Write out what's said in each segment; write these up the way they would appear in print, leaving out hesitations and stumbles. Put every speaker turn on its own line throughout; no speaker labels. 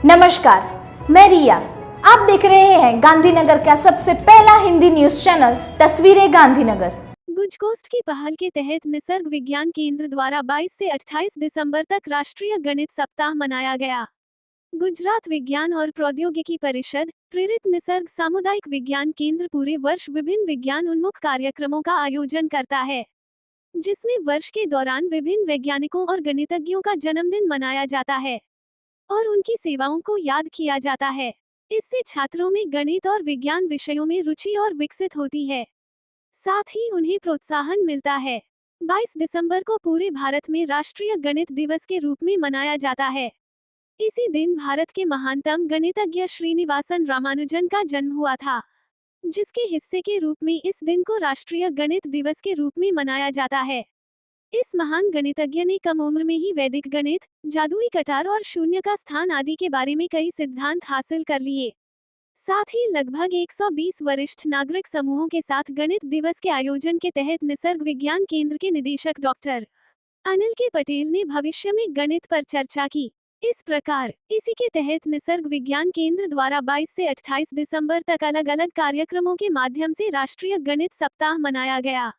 नमस्कार, मैं रिया। आप देख रहे हैं गांधीनगर का सबसे पहला हिंदी न्यूज चैनल तस्वीरें गांधीनगर।
गुजकोस्ट की पहल के तहत निसर्ग विज्ञान केंद्र द्वारा 22 से 28 दिसंबर तक राष्ट्रीय गणित सप्ताह मनाया गया। गुजरात विज्ञान और प्रौद्योगिकी परिषद प्रेरित निसर्ग सामुदायिक विज्ञान केंद्र पूरे वर्ष विभिन्न विज्ञान उन्मुख कार्यक्रमों का आयोजन करता है, जिसमें वर्ष के दौरान विभिन्न वैज्ञानिकों और गणितज्ञों का जन्मदिन मनाया जाता है और उनकी सेवाओं को याद किया जाता है। इससे छात्रों में गणित और विज्ञान विषयों में रुचि और विकसित होती है, साथ ही उन्हें प्रोत्साहन मिलता है। 22 दिसंबर को पूरे भारत में राष्ट्रीय गणित दिवस के रूप में मनाया जाता है। इसी दिन भारत के महानतम गणितज्ञ श्रीनिवासन रामानुजन का जन्म हुआ था, जिसके हिस्से के रूप में इस दिन को राष्ट्रीय गणित दिवस के रूप में मनाया जाता है। इस महान गणितज्ञ ने कम उम्र में ही वैदिक गणित, जादुई कटार और शून्य का स्थान आदि के बारे में कई सिद्धांत हासिल कर लिए। साथ ही लगभग 120 वरिष्ठ नागरिक समूहों के साथ गणित दिवस के आयोजन के तहत निसर्ग विज्ञान केंद्र के निदेशक डॉक्टर अनिल के पटेल ने भविष्य में गणित पर चर्चा की। इस प्रकार इसी के तहत निसर्ग विज्ञान केंद्र द्वारा 22 से 28 दिसंबर तक अलग अलग कार्यक्रमों के माध्यम से राष्ट्रीय गणित सप्ताह मनाया गया।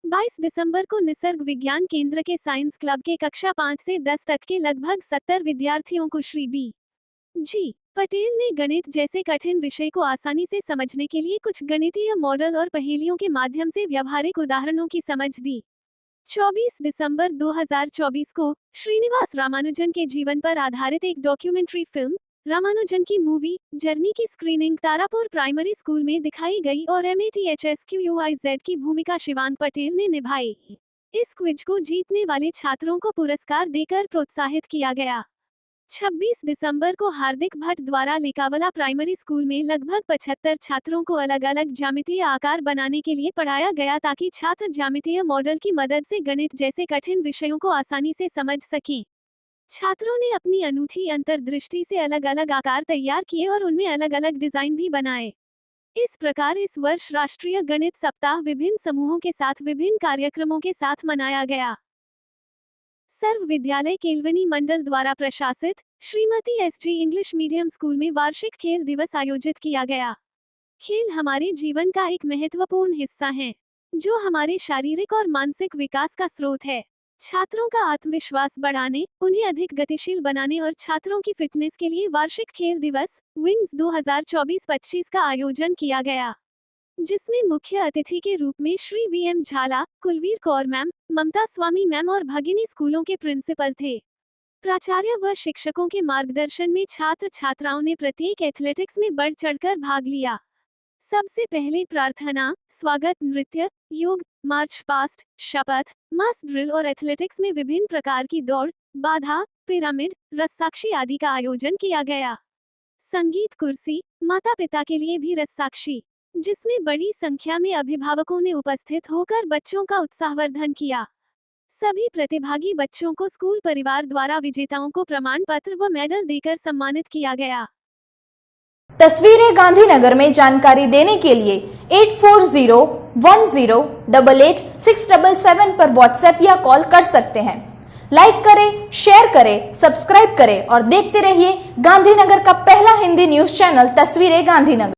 22 दिसंबर को निसर्ग विज्ञान केंद्र के साइंस क्लब के कक्षा 5 से 10 तक के लगभग 70 विद्यार्थियों को श्री बी.जी. पटेल ने गणित जैसे कठिन विषय को आसानी से समझने के लिए कुछ गणितीय मॉडल और पहेलियों के माध्यम से व्यावहारिक उदाहरणों की समझ दी। 24 दिसंबर 2024 को श्रीनिवास रामानुजन के जीवन पर आधारित एक डॉक्यूमेंट्री फिल्म रामानुजन की मूवी जर्नी की स्क्रीनिंग तारापुर प्राइमरी स्कूल में दिखाई गई और MATHSQUIZ की भूमिका शिवान पटेल ने निभाई। इस क्विज को जीतने वाले छात्रों को पुरस्कार देकर प्रोत्साहित किया गया। 26 दिसंबर को हार्दिक भट्ट द्वारा लेकावला प्राइमरी स्कूल में लगभग 75 छात्रों को अलग अलग ज्यामितीय आकार बनाने के लिए पढ़ाया गया, ताकि छात्र ज्यामितीय मॉडल की मदद से गणित जैसे कठिन विषयों को आसानी से समझ सकें। छात्रों ने अपनी अनूठी अंतर्दृष्टि से अलग अलग आकार तैयार किए और उनमें अलग अलग डिजाइन भी बनाए। इस प्रकार इस वर्ष राष्ट्रीय गणित सप्ताह विभिन्न समूहों के साथ विभिन्न कार्यक्रमों के साथ मनाया गया। सर्व विद्यालय केलवनी मंडल द्वारा प्रशासित Shrimati SG English medium school में वार्षिक खेल दिवस आयोजित किया गया। खेल हमारे जीवन का एक महत्वपूर्ण हिस्सा है, जो हमारे शारीरिक और मानसिक विकास का स्रोत है। छात्रों का आत्मविश्वास बढ़ाने, उन्हें अधिक गतिशील बनाने और छात्रों की फिटनेस के लिए वार्षिक खेल दिवस विंग्स 2024-25 का आयोजन किया गया, जिसमें मुख्य अतिथि के रूप में श्री VM झाला, कुलवीर कौर मैम, ममता स्वामी मैम और भगिनी स्कूलों के प्रिंसिपल थे। प्राचार्य व शिक्षकों के मार्गदर्शन में छात्र छात्राओं ने प्रत्येक एथलेटिक्स में बढ़ चढ़कर भाग लिया। सबसे पहले प्रार्थना, स्वागत नृत्य, योग, मार्च पास्ट, शपथ, मास ड्रिल और एथलेटिक्स में विभिन्न प्रकार की दौड़, बाधा, पिरामिड, रस्साक्षी आदि का आयोजन किया गया। संगीत कुर्सी, माता पिता के लिए भी रस्साक्षी, जिसमें बड़ी संख्या में अभिभावकों ने उपस्थित होकर बच्चों का उत्साहवर्धन किया। सभी प्रतिभागी बच्चों को स्कूल परिवार द्वारा विजेताओं को प्रमाण पत्र व मेडल देकर सम्मानित किया गया।
तस्वीरें गांधीनगर में जानकारी देने के लिए 8401088677 पर व्हाट्सएप या कॉल कर सकते हैं। लाइक करें, शेयर करें, सब्सक्राइब करें और देखते रहिए गांधीनगर का पहला हिंदी न्यूज चैनल तस्वीरें गांधीनगर।